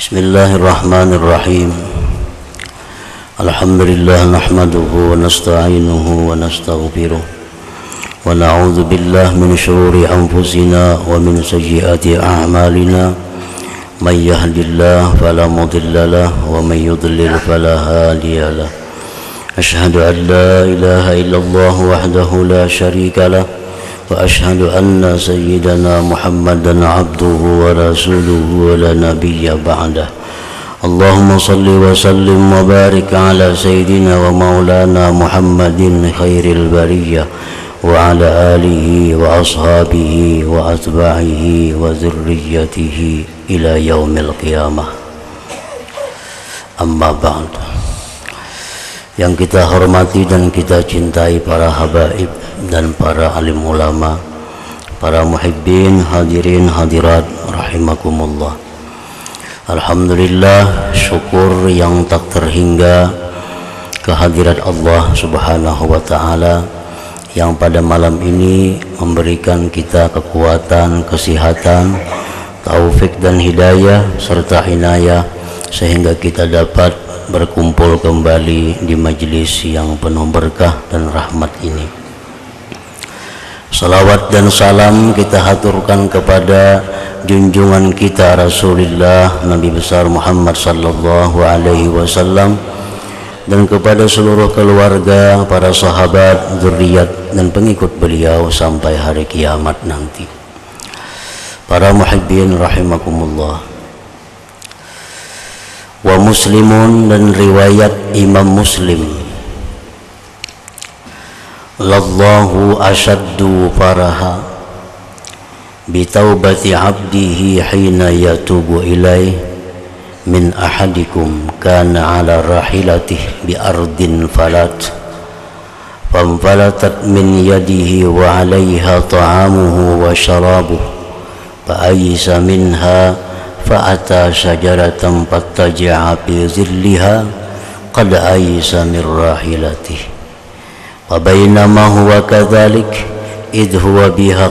Bismillahirrahmanirrahim. Alhamdulillah nahmaduhu wa nasta'inuhu wa nastaghfiruh wa na'udzu billahi min shururi anfusina wa min sayyiati a'malina. May yahdihillahu fala mudilla lahu wa may yudlil fala hadiya lahu. Asyhadu an la ilaha illallah wahdahu la syarika lahu wa asyhadu anna sayyidana Muhammadan abduhu wa rasuluhu wa la nabiyya ba'dah. Allahumma salli wa sallim wa barik ala sayyidina wa maulana Muhammadin khairil bariyah wa ala alihi wa ashabihi wa atba'ihi wa dzurriyyatihi ila yaumil qiyamah. Amma ba'd. Yang kita hormati dan kita cintai para habaib dan para alim ulama, para muhibbin, hadirin hadirat rahimakumullah. Alhamdulillah, syukur yang tak terhingga kehadirat Allah Subhanahu wa taala yang pada malam ini memberikan kita kekuatan, kesehatan, taufik dan hidayah serta inayah sehingga kita dapat berkumpul kembali di majelis yang penuh berkah dan rahmat ini. Salawat dan salam kita haturkan kepada junjungan kita Rasulullah Nabi besar Muhammad sallallahu alaihi wasallam dan kepada seluruh keluarga, para sahabat, zuriat dan pengikut beliau sampai hari kiamat nanti. Para muhibbin rahimakumullah. Wa muslimun, dan riwayat Imam Muslim, lallahu asyaddu faraha bitaubati abdihi hina yatubu ilaih min ahadikum kana ala rahilatih bi ardin falat famfalatat min yadihi wa alaiha ta'amuhu wa syarabuhu fa ayisa minha fa ata syajaratan fattaja'a bi zilliha qad ayisa min rahilatih wa bainama huwa kadzalik idh huwa biha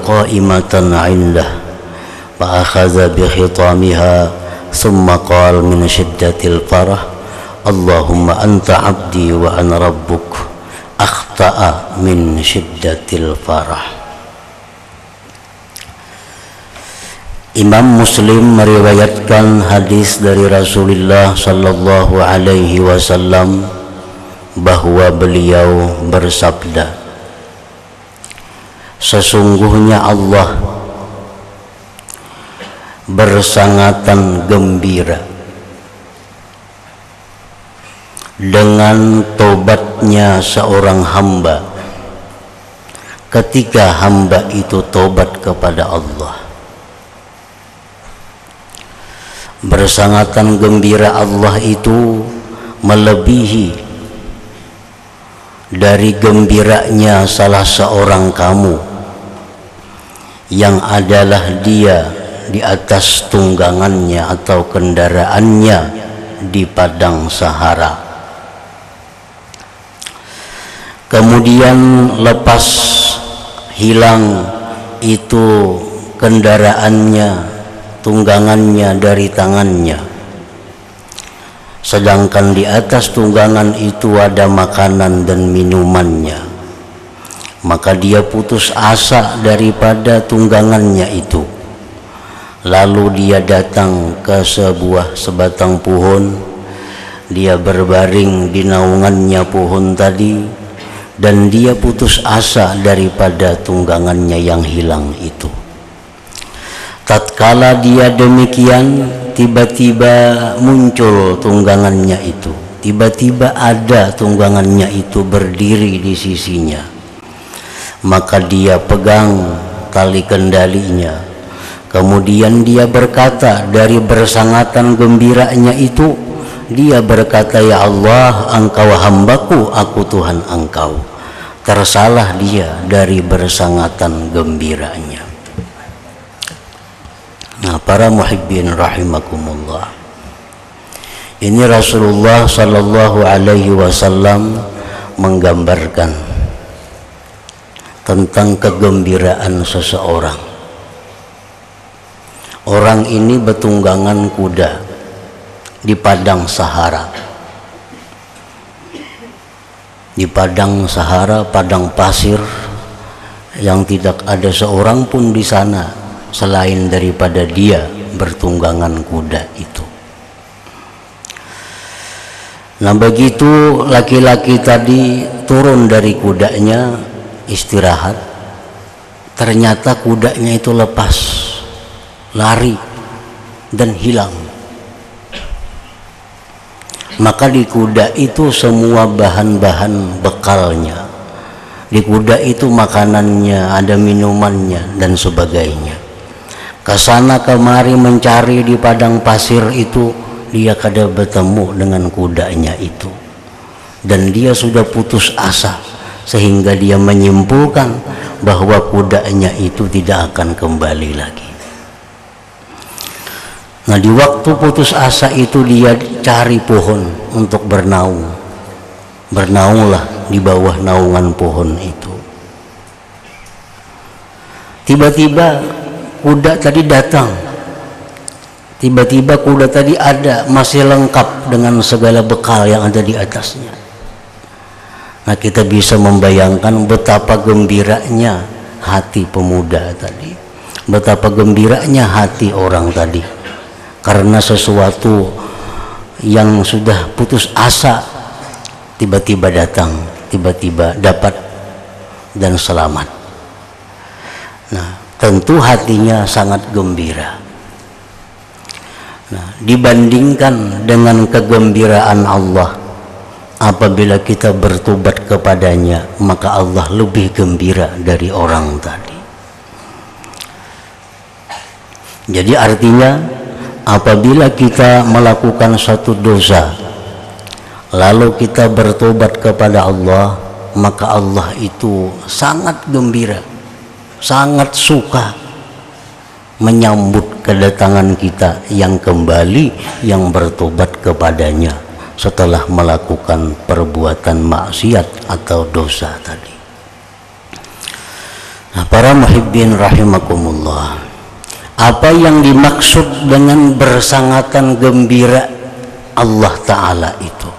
qa'imatan 'indah fa akhadha bi khitamiha thumma qala min shiddatil farah Allahumma anta 'abdi wa ana rabbuk akhta'a min shiddatil farah. Imam Muslim meriwayatkan hadis dari Rasulullah sallallahu alaihi wasallam bahwa beliau bersabda, sesungguhnya Allah bersangatan gembira dengan tobatnya seorang hamba ketika hamba itu tobat kepada Allah. Bersangatan gembira Allah itu melebihi dari gembiranya salah seorang kamu yang adalah dia di atas tunggangannya atau kendaraannya di padang Sahara. Kemudian lepas hilang itu kendaraannya, tunggangannya dari tangannya, sedangkan di atas tunggangan itu ada makanan dan minumannya, maka dia putus asa daripada tunggangannya itu. Lalu dia datang ke sebatang pohon, dia berbaring di naungannya pohon tadi, dan dia putus asa daripada tunggangannya yang hilang itu. Tatkala dia demikian, tiba-tiba muncul tunggangannya itu. Tiba-tiba ada tunggangannya itu berdiri di sisinya. Maka dia pegang tali kendalinya. Kemudian dia berkata, dari bersangatan gembiranya itu, dia berkata, ya Allah, engkau hambaku, aku Tuhan engkau. Tersalah dia dari bersangatan gembiranya. Nah, para muhibbin rahimakumullah, ini Rasulullah sallallahu alaihi wasallam menggambarkan tentang kegembiraan seseorang. orang ini bertunggangan kuda di padang Sahara. Di padang Sahara, padang pasir yang tidak ada seorang pun di sana selain daripada dia bertunggangan kuda itu. Nah, begitu laki-laki tadi turun dari kudanya istirahat, ternyata kudanya itu lepas, lari dan hilang. Maka di kuda itu semua bahan-bahan bekalnya, di kuda itu makanannya, ada minumannya dan sebagainya. Kesana kemari mencari di padang pasir itu, dia kada bertemu dengan kudanya itu, dan dia sudah putus asa sehingga dia menyimpulkan bahwa kudanya itu tidak akan kembali lagi. Nah, di waktu putus asa itu dia cari pohon untuk bernaung. Bernaunglah di bawah naungan pohon itu. Tiba-tiba kuda tadi datang. Tiba-tiba kuda tadi ada, masih lengkap dengan segala bekal yang ada di atasnya. Nah, kita bisa membayangkan betapa gembiranya hati pemuda tadi, betapa gembiranya hati orang tadi, karena sesuatu yang sudah putus asa tiba-tiba datang, tiba-tiba dapat dan selamat. Nah, tentu hatinya sangat gembira. Nah, dibandingkan dengan kegembiraan Allah apabila kita bertobat kepadanya, maka Allah lebih gembira dari orang tadi. Jadi artinya, apabila kita melakukan suatu dosa lalu kita bertobat kepada Allah, maka Allah itu sangat gembira, sangat suka menyambut kedatangan kita yang kembali, yang bertobat kepadanya setelah melakukan perbuatan maksiat atau dosa tadi. Nah, para muhibbin rahimakumullah, apa yang dimaksud dengan bersangatan gembira Allah Ta'ala itu?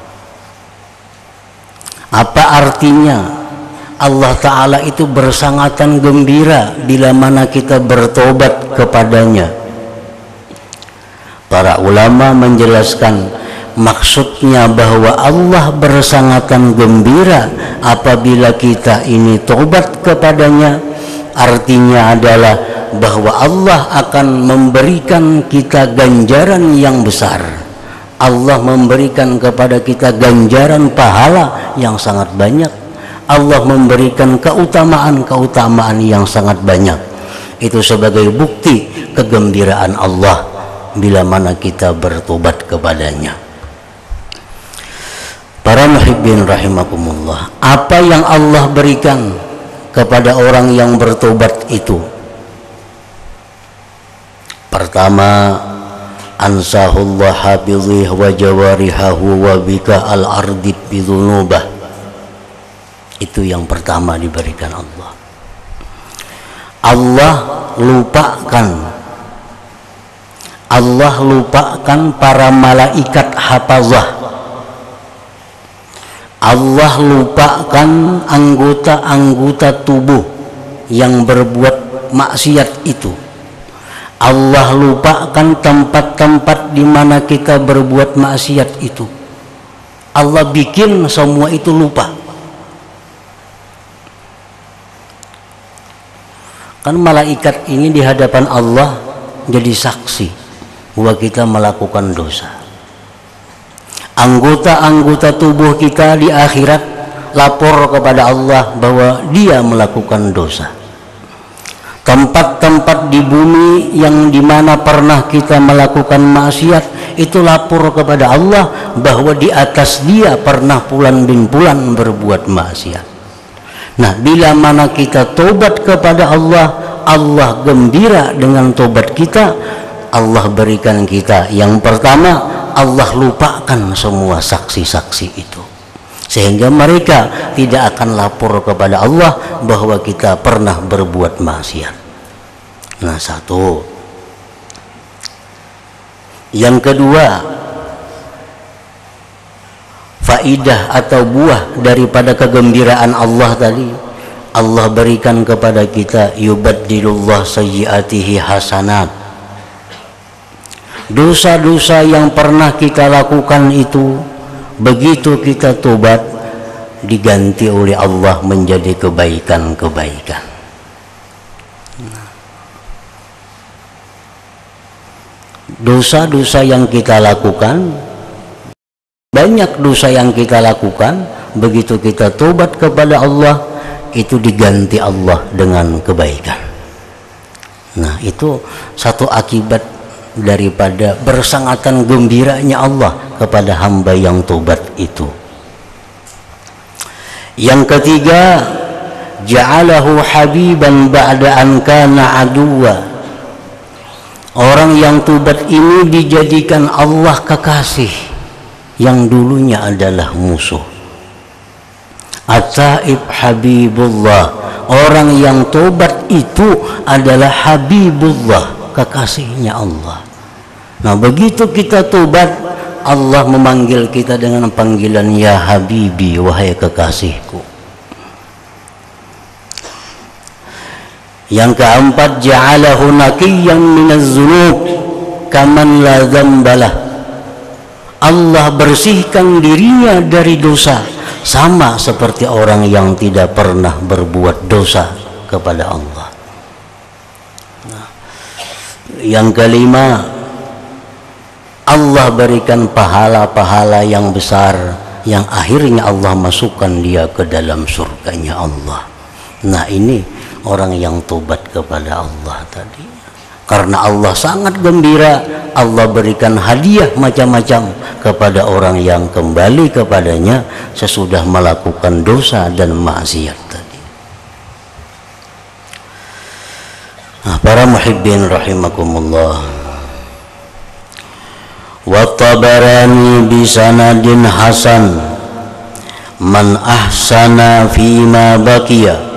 Apa artinya Allah Ta'ala itu bersangatan gembira bila mana kita bertobat kepadanya? Para ulama menjelaskan maksudnya bahwa Allah bersangatan gembira apabila kita ini tobat kepadanya, artinya adalah bahwa Allah akan memberikan kita ganjaran yang besar. Allah memberikan kepada kita ganjaran pahala yang sangat banyak. Allah memberikan keutamaan-keutamaan yang sangat banyak. Itu sebagai bukti kegembiraan Allah bila mana kita bertobat kepadanya. Para muhibbin rahimakumullah, apa yang Allah berikan kepada orang yang bertobat itu? Pertama, ansahullah habidhih wa jawarihahu wa bika al-ardi bidhunubah. Itu yang pertama diberikan Allah. Allah lupakan para malaikat hafazah. Allah lupakan anggota-anggota tubuh yang berbuat maksiat itu. Allah lupakan tempat-tempat di mana kita berbuat maksiat itu. Allah bikin semua itu lupa. Kan malaikat ini di hadapan Allah jadi saksi bahwa kita melakukan dosa. Anggota-anggota tubuh kita di akhirat lapor kepada Allah bahwa dia melakukan dosa. Tempat-tempat di bumi yang dimana pernah kita melakukan maksiat itu lapor kepada Allah bahwa di atas dia pernah bulan bin bulan berbuat maksiat. Nah, bila mana kita tobat kepada Allah, Allah gembira dengan tobat kita. Allah berikan kita yang pertama, Allah lupakan semua saksi-saksi itu, sehingga mereka tidak akan lapor kepada Allah bahwa kita pernah berbuat maksiat. Nah, satu. Yang kedua, faidah atau buah daripada kegembiraan Allah tadi, Allah berikan kepada kita yubaddilullah sayyiatihi hasanat. Dosa-dosa yang pernah kita lakukan itu, begitu kita tobat, diganti oleh Allah menjadi kebaikan-kebaikan. Dosa-dosa yang kita lakukan, banyak dosa yang kita lakukan, begitu kita tobat kepada Allah, itu diganti Allah dengan kebaikan. Nah, itu satu akibat daripada bersangatan gembiranya Allah kepada hamba yang tobat itu. Yang ketiga, ja'alahu habiban ba'da an kana aduwa. Orang yang tobat ini dijadikan Allah kekasih yang dulunya adalah musuh. At-taib habibullah. Orang yang tobat itu adalah habibullah, kekasihnya Allah. Nah, begitu kita tobat, Allah memanggil kita dengan panggilan ya habibi, wahai kekasihku. Yang keempat, ja'alahu naqiyyan minaz dzunub kaman la dzambalah. Allah bersihkan dirinya dari dosa, sama seperti orang yang tidak pernah berbuat dosa kepada Allah. Nah, yang kelima, Allah berikan pahala-pahala yang besar yang akhirnya Allah masukkan dia ke dalam surganya Allah. Nah, ini orang yang tobat kepada Allah tadi. Karena Allah sangat gembira, Allah berikan hadiah macam-macam kepada orang yang kembali kepadanya sesudah melakukan dosa dan maksiat tadi. Nah, para muhibbin rahimakumullah, wa Tabarani bisanadin hasan man ahsana fima baqiya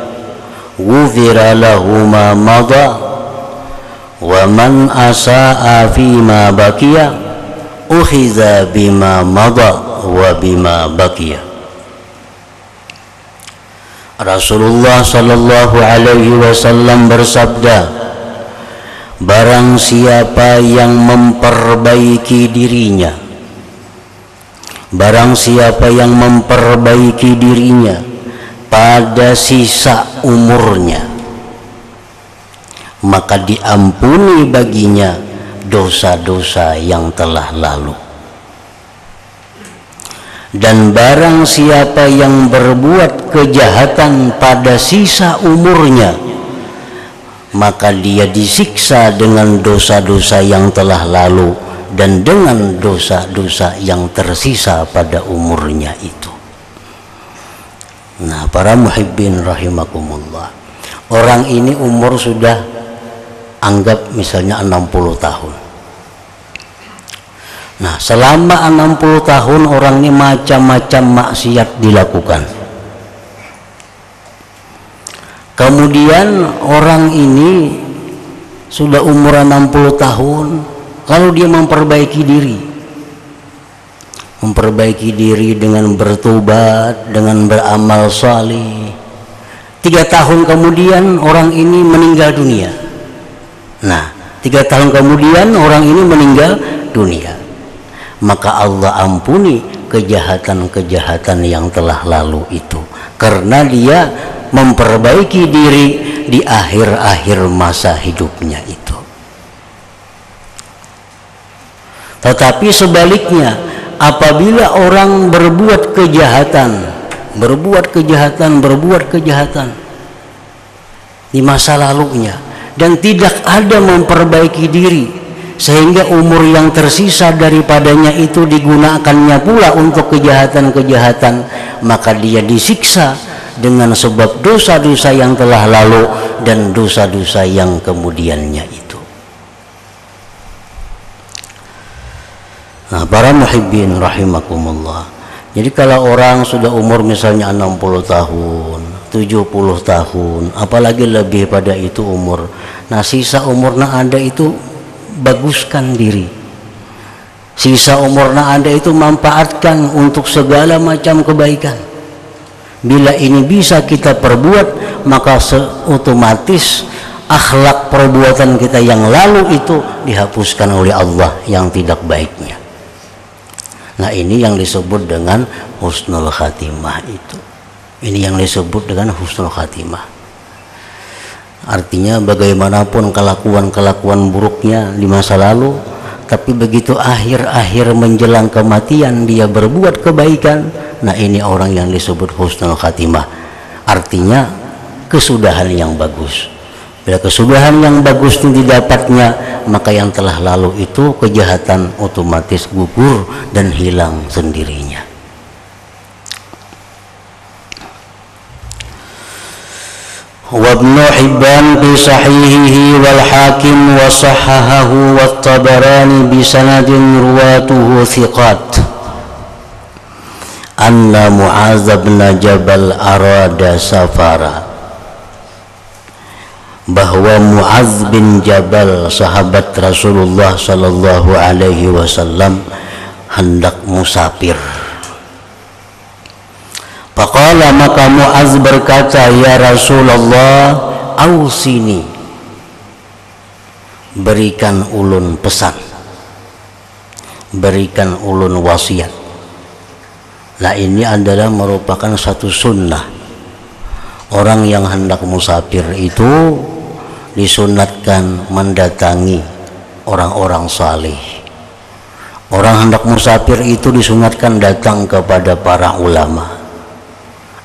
ghufira lahu ma madha wa man asaa fima baqiya ukhiza bima madha wa bima baqiya. Rasulullah sallallahu alaihi wasallam bersabda, barang siapa yang memperbaiki dirinya, barang siapa yang memperbaiki dirinya pada sisa umurnya, maka diampuni baginya dosa-dosa yang telah lalu. Dan barang siapa yang berbuat kejahatan pada sisa umurnya, maka dia disiksa dengan dosa-dosa yang telah lalu dan dengan dosa-dosa yang tersisa pada umurnya itu. Nah, para muhibbin rahimakumullah, orang ini umur sudah anggap misalnya 60 tahun. Nah, selama 60 tahun orang ini macam-macam maksiat dilakukan. Kemudian orang ini sudah umur 60 tahun, lalu dia memperbaiki diri. Memperbaiki diri dengan bertobat, dengan beramal salih. 3 tahun kemudian orang ini meninggal dunia. Nah, 3 tahun kemudian orang ini meninggal dunia. Maka Allah ampuni kejahatan-kejahatan yang telah lalu itu, karena dia memperbaiki diri di akhir-akhir masa hidupnya itu. Tetapi sebaliknya, apabila orang berbuat kejahatan di masa lalunya dan tidak ada memperbaiki diri, sehingga umur yang tersisa daripadanya itu digunakannya pula untuk kejahatan-kejahatan, maka dia disiksa dengan sebab dosa-dosa yang telah lalu dan dosa-dosa yang kemudiannya itu. Nah, para muhibbin rahimakumullah, jadi kalau orang sudah umur misalnya 60 tahun, 70 tahun, apalagi lebih pada itu umur, nah sisa umurnya ada itu, baguskan diri, Sisa umurna Anda itu manfaatkan untuk segala macam kebaikan. Bila ini bisa kita perbuat, maka otomatis akhlak perbuatan kita yang lalu itu dihapuskan oleh Allah yang tidak baiknya. Nah, ini yang disebut dengan husnul khatimah itu. Ini yang disebut dengan husnul khatimah. Artinya bagaimanapun kelakuan-kelakuan buruknya di masa lalu, tapi begitu akhir-akhir menjelang kematian dia berbuat kebaikan. Nah, ini orang yang disebut husnul khatimah. Artinya kesudahan yang bagus. Bila kesudahan yang bagus itu didapatnya, maka yang telah lalu itu kejahatan otomatis gugur dan hilang sendirinya. وابن حبان في صحيحه والحاكم وصححه والطبراني بسند رواته ثقات أن معاذ بن جبل أراد سفرا, bahwa Mu'adz bin Jabal sahabat Rasulullah sallallahu alaihi wasallam hendak musafir. Faqala, maka Mu'adz berkata, ya Rasulullah, ausini, berikan ulun pesan, berikan ulun wasiat. Nah, ini adalah merupakan satu sunnah. Orang yang hendak musafir itu disunatkan mendatangi orang-orang saleh. Orang hendak musafir itu disunatkan datang kepada para ulama.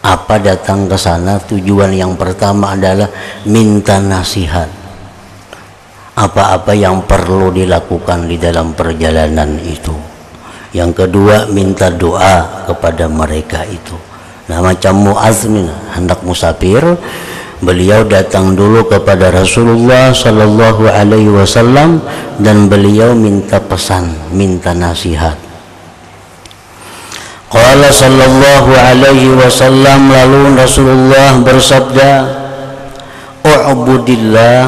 Apa datang ke sana? Tujuan yang pertama adalah minta nasihat. Apa-apa yang perlu dilakukan di dalam perjalanan itu. Yang kedua, minta doa kepada mereka itu. Nah, macam Mu'adz hendak musafir, beliau datang dulu kepada Rasulullah sallallahu alaihi wasallam dan beliau minta pesan, minta nasihat. Qala sallallahu alaihi wasallam, lalu Rasulullah bersabda, u'budillah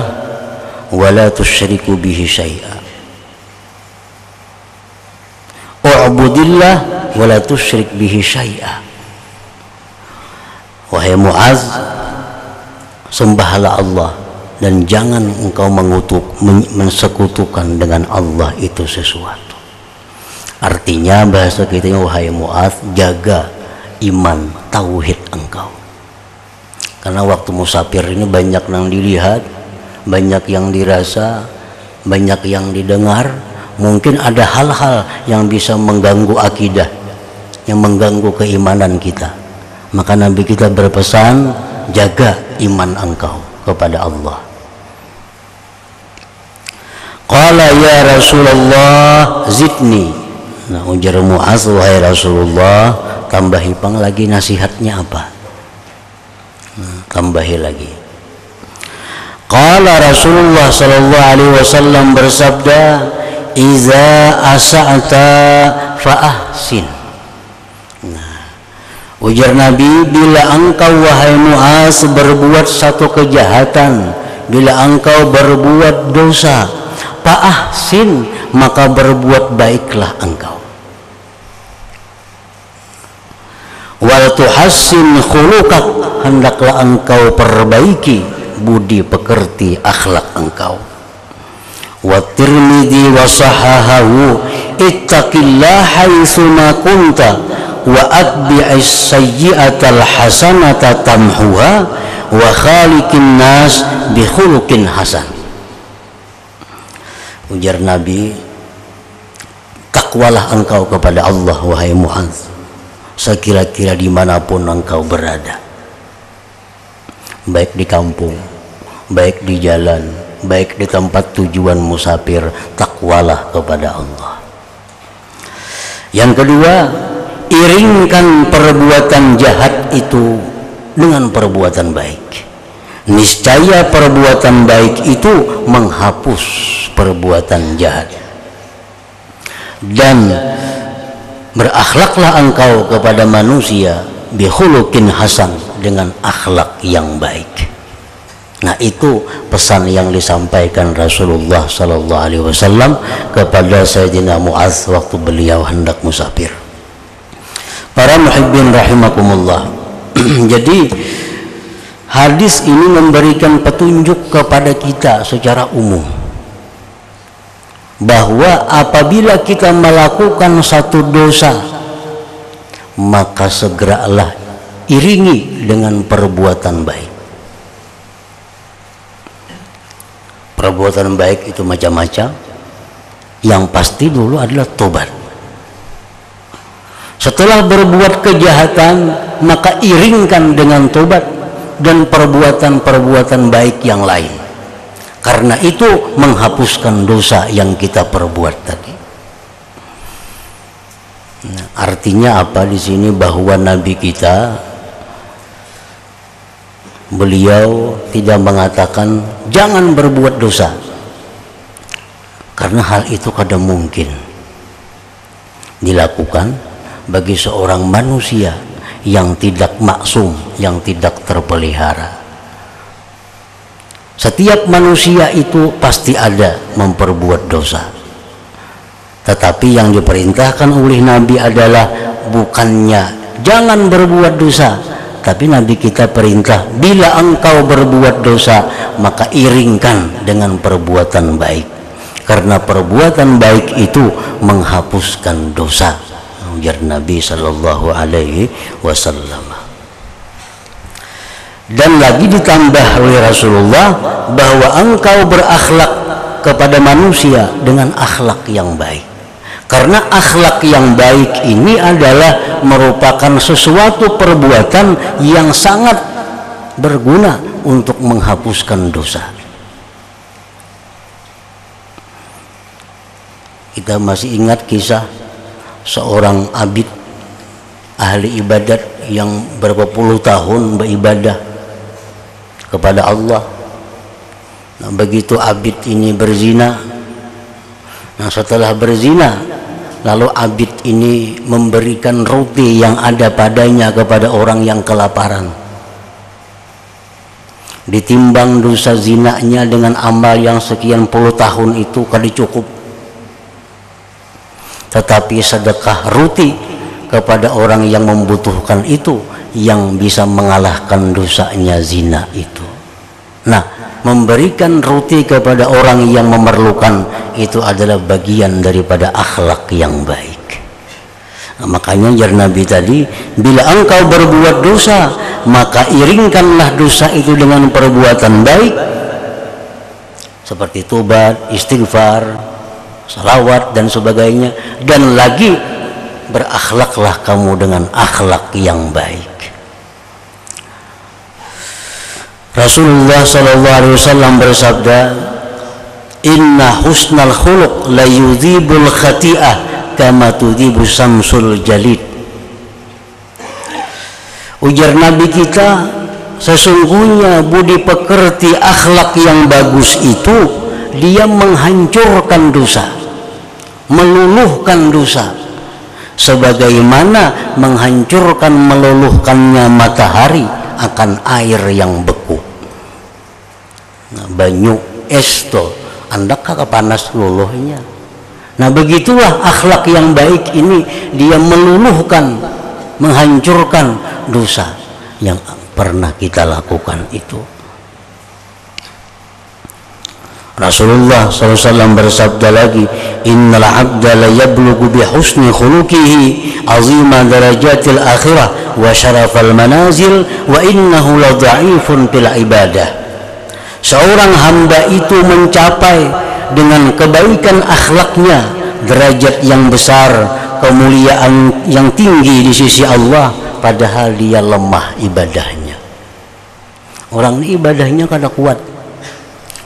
wa la tusyriku bihi syai'a. U'budillah wa la tusyrik bihi syai'a. Wahai Mu'adz, sembahlah Allah dan jangan engkau mensekutukan dengan Allah itu sesuatu. Artinya bahasa kita, wahai Mu'adz, jaga iman tauhid engkau. Karena waktu musafir ini banyak yang dilihat, banyak yang dirasa, banyak yang didengar. Mungkin ada hal-hal yang bisa mengganggu akidah, yang mengganggu keimanan kita. Maka Nabi kita berpesan, jaga iman engkau kepada Allah. Qala ya Rasulullah zidni. Nah, ujar Mu'adz, wahai Rasulullah, tambahi pang lagi nasihatnya apa? Tambahi lagi. Qala Rasulullah sallallahu alaihi wasallam bersabda, iza asa'ta fa ahsin. Nah, ujar Nabi, bila engkau wahai Mu'adz berbuat satu kejahatan, bila engkau berbuat dosa, fa ahsin, maka berbuat baiklah engkau. Wal tuhassin khuluqak, hendaklah engkau perbaiki budi pekerti akhlak engkau. Wa Tirmidzi wa sahahahu, ittaqillah haitsu ma kunta wa atbi'is sayyi'atal hasanata tamhuha wa khaliqin nas bi khuluqin hasan. Ujar Nabi, takwalah engkau kepada Allah wahai Mu'adz, sekira-kira dimanapun engkau berada, baik di kampung, baik di jalan, baik di tempat tujuan musafir, takwalah kepada Allah. Yang kedua, iringkan perbuatan jahat itu dengan perbuatan baik. Niscaya perbuatan baik itu menghapus perbuatan jahat. Dan berakhlaklah engkau kepada manusia bi khuluqin hasan, dengan akhlak yang baik. Nah, itu pesan yang disampaikan Rasulullah sallallahu alaihi wasallam kepada Sayyidina Mu'adz waktu beliau hendak musafir. Para muhibbin rahimakumullah. Jadi hadis ini memberikan petunjuk kepada kita secara umum bahwa apabila kita melakukan satu dosa, maka segeralah iringi dengan perbuatan baik. Perbuatan baik itu macam-macam. Yang pasti dulu adalah tobat. Setelah berbuat kejahatan, maka iringkan dengan tobat dan perbuatan-perbuatan baik yang lain. Karena itu menghapuskan dosa yang kita perbuat tadi. Nah, artinya apa di sini? Bahwa Nabi kita, beliau tidak mengatakan jangan berbuat dosa, karena hal itu kadang mungkin dilakukan bagi seorang manusia yang tidak maksum, yang tidak terpelihara. Setiap manusia itu pasti ada memperbuat dosa, tetapi yang diperintahkan oleh Nabi adalah bukannya jangan berbuat dosa, tapi Nabi kita perintah bila engkau berbuat dosa maka iringkan dengan perbuatan baik, karena perbuatan baik itu menghapuskan dosa, ujar Nabi sallallahu alaihi wasallam. Dan lagi ditambah oleh Rasulullah bahwa engkau berakhlak kepada manusia dengan akhlak yang baik. Karena akhlak yang baik ini adalah merupakan sesuatu perbuatan yang sangat berguna untuk menghapuskan dosa. Kita masih ingat kisah seorang abid ahli ibadat yang berapa puluh tahun beribadah kepada Allah. Nah, begitu abid ini berzina. Nah, setelah berzina, lalu abid ini memberikan roti yang ada padanya kepada orang yang kelaparan. Ditimbang dosa zinanya dengan amal yang sekian puluh tahun itu kali cukup. Tetapi sedekah roti kepada orang yang membutuhkan itu yang bisa mengalahkan dosanya zina itu. Nah, memberikan roti kepada orang yang memerlukan itu adalah bagian daripada akhlak yang baik. Nah, makanya jar Nabi tadi, bila engkau berbuat dosa maka iringkanlah dosa itu dengan perbuatan baik seperti tobat, istighfar, salawat dan sebagainya, dan lagi berakhlaklah kamu dengan akhlak yang baik. Rasulullah sallallahu alaihi wasallam bersabda, "Inna husnal khuluq la yudhibul khati'ah kama tudhibu samsul jalid." Ujar Nabi kita, sesungguhnya budi pekerti akhlak yang bagus itu dia menghancurkan dosa, meluluhkan dosa, sebagaimana menghancurkan meluluhkannya matahari akan air yang beku. Nah, banyu es to andak kakak panas luluhnya. Nah, begitulah akhlak yang baik ini, dia meluluhkan, menghancurkan dosa yang pernah kita lakukan itu. Rasulullah SAW bersabda lagi, "Innal 'abda la yablughu bi husni khuluqihi 'azima darajatil akhirah wa syarafal manazil wa innahu la dha'ifun fil ibadah." Seorang hamba itu mencapai dengan kebaikan akhlaknya derajat yang besar, kemuliaan yang tinggi di sisi Allah, padahal dia lemah ibadahnya. Orang ini ibadahnya kada kuat,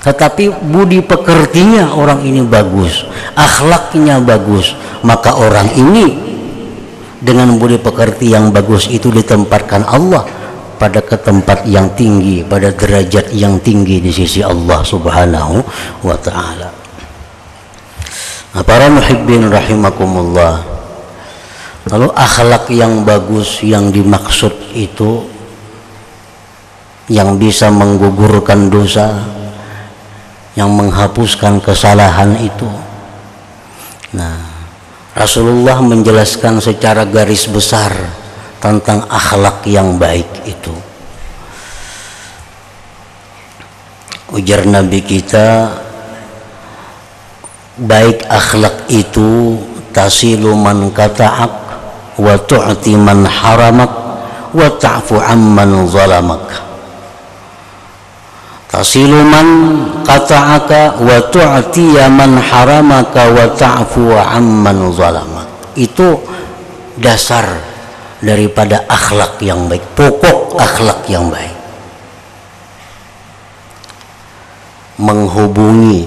tetapi budi pekertinya orang ini bagus, akhlaknya bagus, maka orang ini dengan budi pekerti yang bagus itu ditempatkan Allah pada ketempat yang tinggi, pada derajat yang tinggi di sisi Allah Subhanahu wa ta'ala. Nah, para muhibbin rahimakumullah, lalu akhlak yang bagus yang dimaksud itu yang bisa menggugurkan dosa, yang menghapuskan kesalahan itu. Nah, Rasulullah menjelaskan secara garis besar tentang akhlak yang baik itu. Ujar Nabi kita, baik akhlak itu tasilu man kata'ak wa tu'ti man haramak wa ta'fu amman zalamak. Tasilu man kata'aka wa tu'ti man haramaka wa ta'fu amman zalamak. Itu dasar daripada akhlak yang baik, pokok akhlak yang baik. Menghubungi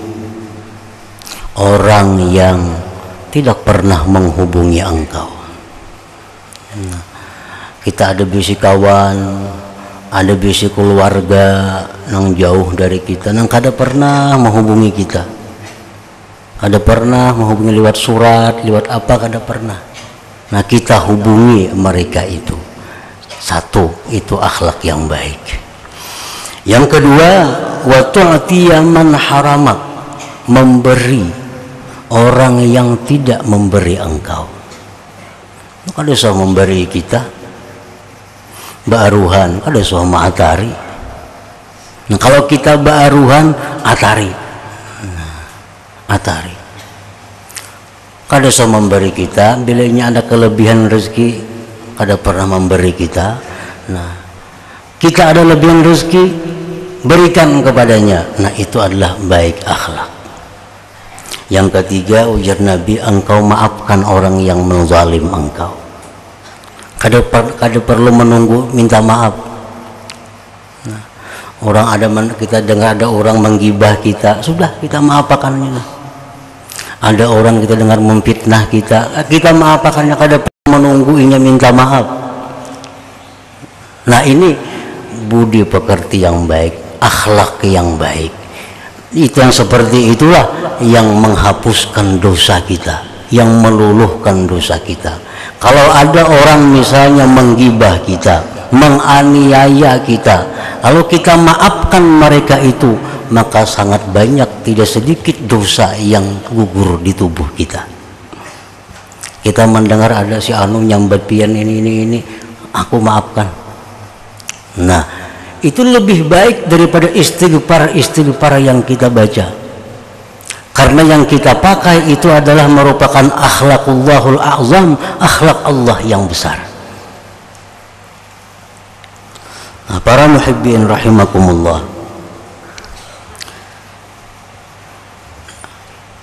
orang yang tidak pernah menghubungi engkau. Kita ada bisi kawan, ada bisi keluarga yang jauh dari kita, yang kada pernah menghubungi kita, kada pernah menghubungi lewat surat, lewat apa, kada pernah. Nah, kita hubungi mereka itu. Satu, itu akhlak yang baik. Yang kedua, wa tu'tiya man haramak, memberi orang yang tidak memberi engkau. Kada usah memberi kita ba'aruhan, kada usah ma'atari. Nah, kalau kita ba'aruhan, atari. Atari. Kada usah memberi kita, bila ada kelebihan rezeki, kada pernah memberi kita. Nah, kita ada lebihan rezeki, berikan kepadanya. Nah, itu adalah baik akhlak. Yang ketiga, ujar Nabi, engkau maafkan orang yang menzalim engkau. Kada perlu menunggu minta maaf. Nah, orang ada, kita dengar ada orang menggibah kita, sudah kita maafkannya. Ada orang kita dengar memfitnah kita maafkannya, kada perlu menunggu inya minta maaf. Nah, ini budi pekerti yang baik, akhlak yang baik. Itu yang seperti itulah yang menghapuskan dosa kita, yang meluluhkan dosa kita. Kalau ada orang misalnya menggibah kita, menganiaya kita, kalau kita maafkan mereka itu, maka sangat banyak, tidak sedikit dosa yang gugur di tubuh kita. Kita mendengar ada si anu nyambat pian ini, aku maafkan. Nah, itu lebih baik daripada istighfar yang kita baca. Karena yang kita pakai itu adalah merupakan akhlakullahul a'zam, akhlak Allah yang besar. Nah, para muhibbin rahimakumullah,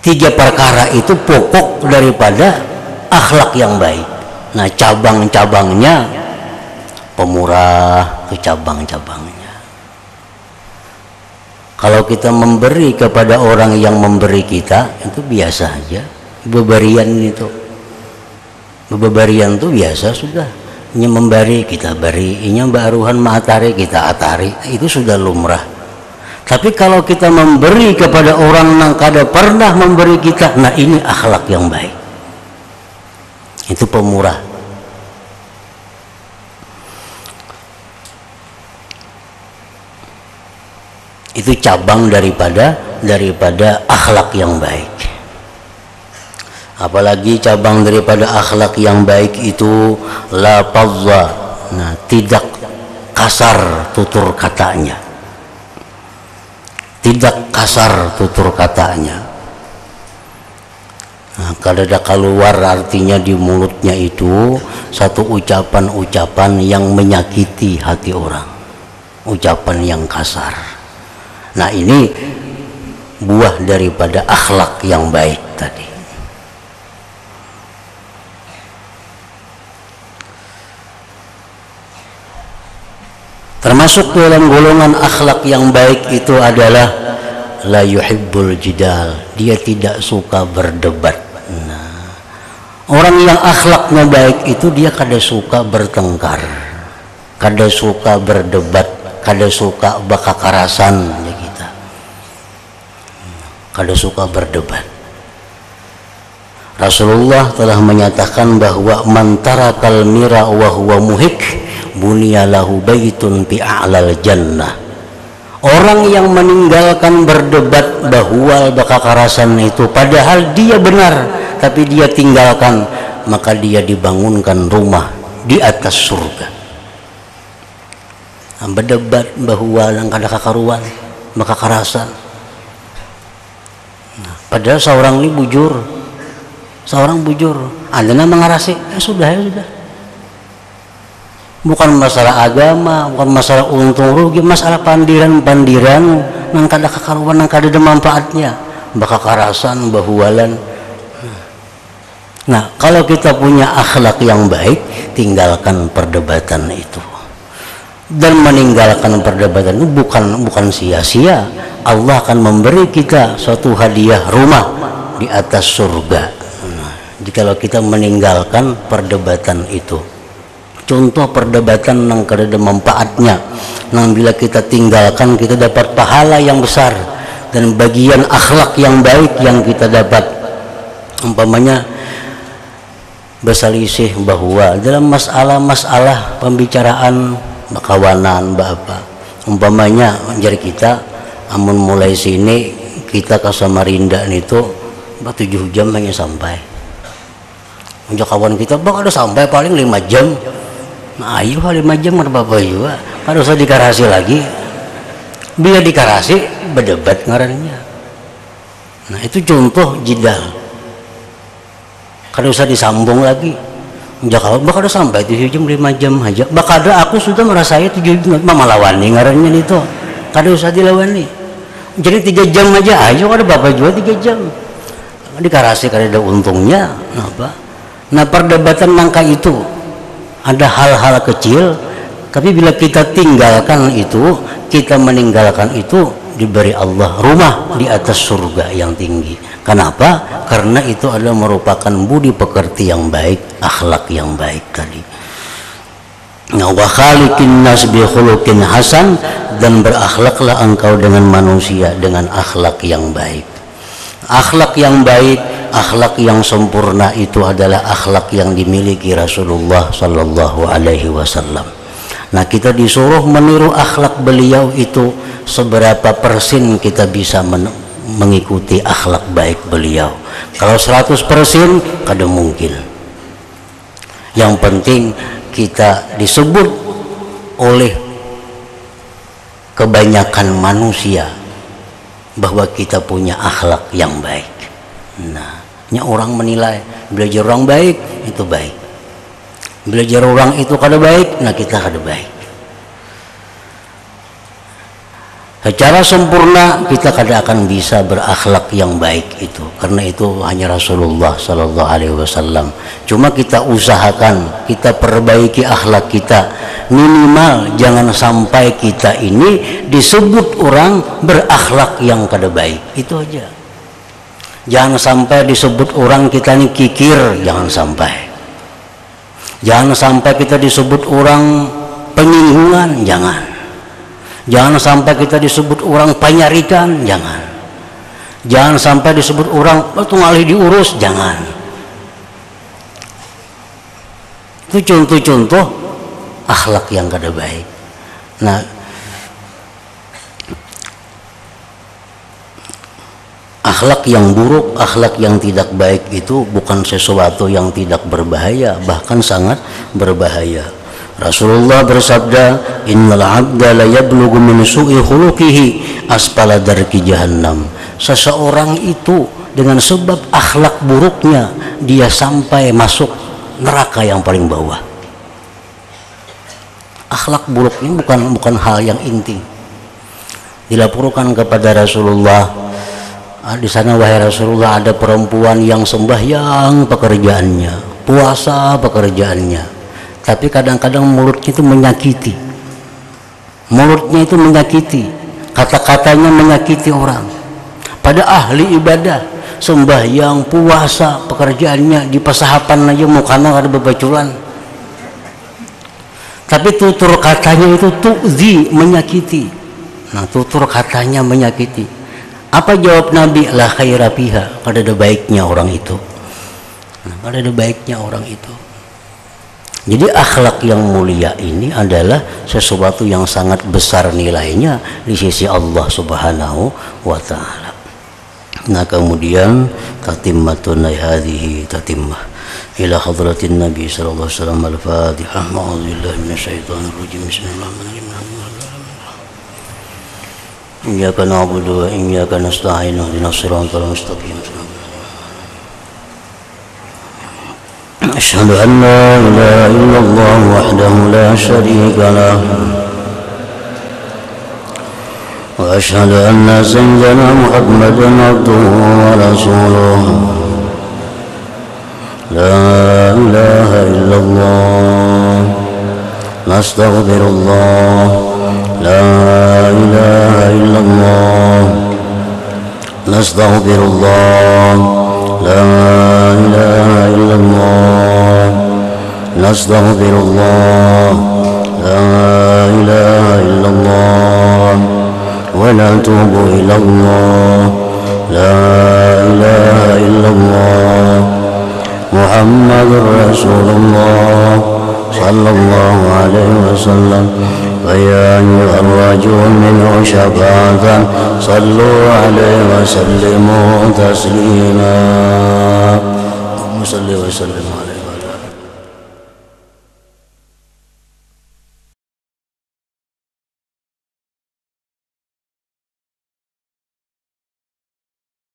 3 perkara itu pokok daripada akhlak yang baik. Nah, cabang-cabangnya pemurah ke cabang-cabangnya. Kalau kita memberi kepada orang yang memberi kita, itu biasa aja. Beberian itu biasa sudah. Ini memberi, kita beri. Ini baruhan ma'atari, kita atari. Itu sudah lumrah. Tapi kalau kita memberi kepada orang yang kada pernah memberi kita, nah ini akhlak yang baik. Itu pemurah. Itu cabang daripada akhlak yang baik. Apalagi cabang daripada akhlak yang baik itu la fadza. Nah, tidak kasar tutur katanya. Tidak kasar tutur katanya. Nah, kalau ada keluar artinya di mulutnya itu satu ucapan-ucapan yang menyakiti hati orang. Ucapan yang kasar. Nah, ini buah daripada akhlak yang baik tadi. Termasuk dalam golongan akhlak yang baik itu adalah la yuhibbul jidal. Dia tidak suka berdebat. Nah, orang yang akhlaknya baik itu dia kada suka bertengkar, kada suka berdebat, kada suka bakakarasan. Kada suka berdebat. Rasulullah telah menyatakan bahwa man tarakal mira wa huwa muhik bunyalahu baitun fi a'lal jannah. Orang yang meninggalkan berdebat bahwa kekerasan itu padahal dia benar tapi dia tinggalkan, maka dia dibangunkan rumah di atas surga. Berdebat bahwa ada kekaruan, kekerasan. Padahal seorang ini bujur, ada nama mengarasi, ya sudah. Bukan masalah agama, bukan masalah untung rugi, masalah pandiran nang kada kekaruan, nang kada ada manfaatnya, kekerasan, bahualan. Nah, kalau kita punya akhlak yang baik, tinggalkan perdebatan itu. Dan meninggalkan perdebatan itu bukan sia-sia. Allah akan memberi kita suatu hadiah rumah di atas surga. Jikalau kita meninggalkan perdebatan itu. Contoh perdebatan yang kada ada manfaatnya, yang bila kita tinggalkan kita dapat pahala yang besar dan bagian akhlak yang baik yang kita dapat. Umpamanya berselisih bahwa dalam masalah pembicaraan kawanan apa, umpamanya menjadi kita amun mulai sini kita ke Samarinda itu 7 jam hanya sampai. Untuk kawan kita ada sampai paling 5 jam. Nah, ayo 5 jam apa juga. Kan usah dikarasi lagi. Bila dikarasi berdebat ngarannya. Nah, itu contoh jidal. Kan usah disambung lagi. Jakarta bakal sampai 7 jam 5 jam aja. Bakal aku sudah merasai 7 jam malawani ngarannya itu. Kada usah dilawani. Jadi 3 jam aja ayo ada bapak juga 3 jam. Dikarasi kada ada untungnya. Apa? Nah, perdebatan nangka itu ada hal-hal kecil, tapi bila kita tinggalkan itu, kita meninggalkan itu, diberi Allah rumah di atas surga yang tinggi. Kenapa? Karena itu adalah merupakan budi pekerti yang baik, akhlak yang baik tadi. Wa khaliqin nas bi khuluqin hasan, dan berakhlaklah engkau dengan manusia dengan akhlak yang baik. Akhlak yang baik, akhlak yang sempurna itu adalah akhlak yang dimiliki Rasulullah sallallahu alaihi wasallam. Nah, kita disuruh meniru akhlak beliau itu, seberapa persen kita bisa mengikuti akhlak baik beliau. Kalau 100% kada mungkin. Yang penting kita disebut oleh kebanyakan manusia bahwa kita punya akhlak yang baik. Nah, orang menilai belajar orang baik itu baik, belajar orang itu kada baik, nah kita kada baik. Secara sempurna kita kada akan bisa berakhlak yang baik itu, karena itu hanya Rasulullah sallallahu alaihi wasallam. Cuma kita usahakan, kita perbaiki akhlak kita, minimal jangan sampai kita ini disebut orang berakhlak yang kada baik, itu aja. Jangan sampai disebut orang kita ini kikir, jangan sampai. Jangan sampai kita disebut orang penyinggungan, jangan. Jangan sampai kita disebut orang panyarikan, jangan. Jangan sampai disebut orang ngalih diurus, jangan. Itu contoh-contoh akhlak yang kada baik. Nah, akhlak yang buruk, akhlak yang tidak baik itu bukan sesuatu yang tidak berbahaya, bahkan sangat berbahaya. Rasulullah bersabda, innal abda la yablughu min su'i khuluqihi asfala darki jahannam. Seseorang itu dengan sebab akhlak buruknya dia sampai masuk neraka yang paling bawah. Akhlak buruk ini bukan hal yang inti. Dilaporkan kepada Rasulullah, di sana wahai Rasulullah ada perempuan yang sembahyang pekerjaannya, puasa pekerjaannya, tapi kadang-kadang mulutnya itu menyakiti. Mulutnya itu menyakiti, kata-katanya menyakiti orang. Pada ahli ibadah, sembahyang, puasa, pekerjaannya di pesahapan aja mukanya ada bebaculan. Tapi tutur katanya itu tu'zi, menyakiti. Nah, tutur katanya menyakiti. Apa jawab Nabi? La khaira fiha, kada ada baiknya orang itu. Nah, kada ada baiknya orang itu. Jadi akhlak yang mulia ini adalah sesuatu yang sangat besar nilainya di sisi Allah Subhanahu wa taala. Nah, kemudian tatimmatun hadhihi tatimmah ila hadratin Nabi sallallahu alaihi wasallam. Al-Fatihah. A'udzubillahi minasyaitonir rajim. Bismillahirrahmanirrahim. Iyyaka na'budu wa iyyaka nasta'in. Ihdinas siratal mustaqim. أشهد أن لا إله إلا الله وحده لا شريك له وأشهد أن سيدنا محمدا عبده ورسوله لا إله إلا الله نستغفر الله لا إله إلا الله نستغفر الله لا إله إلا الله نستغفر الله لا إله إلا الله ونتوب إلى الله لا إله إلا الله محمد رسول الله صلى الله عليه وسلم فيا أيها الرجل منه شفاعة صلوا عليه وسلموا تسليما. صل وسلم عليه.